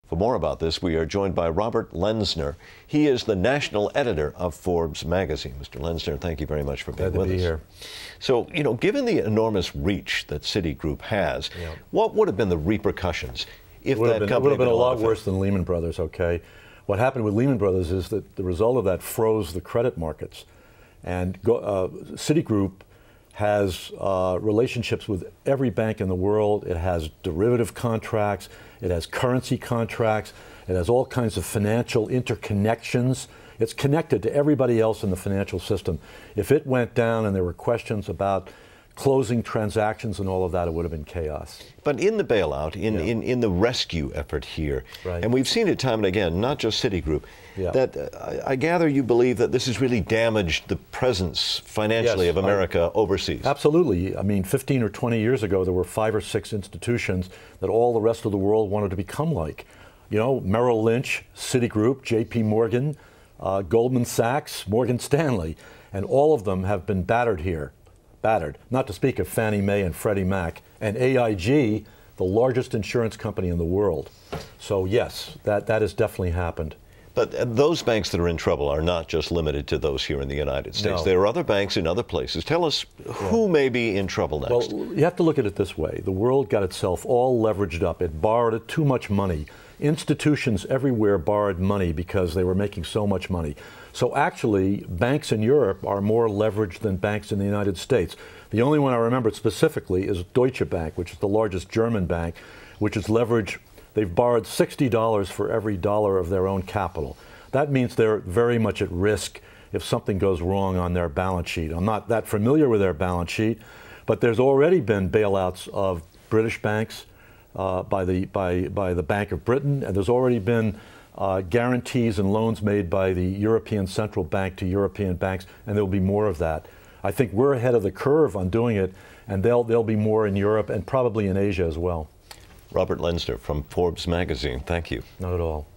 For more about this, we are joined by Robert Lenzner. He is the national editor of Forbes magazine. Mr. Lenzner, thank you very much for being with us. Here. So, given the enormous reach that Citigroup has, what would have been the repercussions if that company would have been a lot affected? worse than Lehman Brothers, okay? What happened with Lehman Brothers is that the result of that froze the credit markets. And Citigroup has relationships with every bank in the world. It has derivative contracts. It has currency contracts. It has all kinds of financial interconnections. It's connected to everybody else in the financial system. If it went down and there were questions about closing transactions and all of that, it would have been chaos. But in the bailout, in the rescue effort here, and we've seen it time and again, not just Citigroup, that I gather you believe that this has really damaged the presence financially of America overseas. Absolutely. I mean, 15 or 20 years ago, there were 5 or 6 institutions that all the rest of the world wanted to become like. Merrill Lynch, Citigroup, JP Morgan, Goldman Sachs, Morgan Stanley, and all of them have been battered here. Not to speak of Fannie Mae and Freddie Mac, and AIG, the largest insurance company in the world. So yes, that has definitely happened. But those banks that are in trouble are not just limited to those here in the United States. No. There are other banks in other places. Tell us who may be in trouble next. Well, you have to look at it this way. The world got itself all leveraged up. It borrowed too much money. Institutions everywhere borrowed money because they were making so much money. So actually, banks in Europe are more leveraged than banks in the United States. The only one I remember specifically is Deutsche Bank, which is the largest German bank, which is leveraged. They've borrowed $60 for every dollar of their own capital. That means they're very much at risk if something goes wrong on their balance sheet. I'm not that familiar with their balance sheet, but there's already been bailouts of British banks by the Bank of Britain, and there's already been guarantees and loans made by the European Central Bank to European banks, and there'll be more of that. I think we're ahead of the curve on doing it, and there'll be more in Europe and probably in Asia as well. Robert Lenzner from Forbes magazine, thank you. Not at all.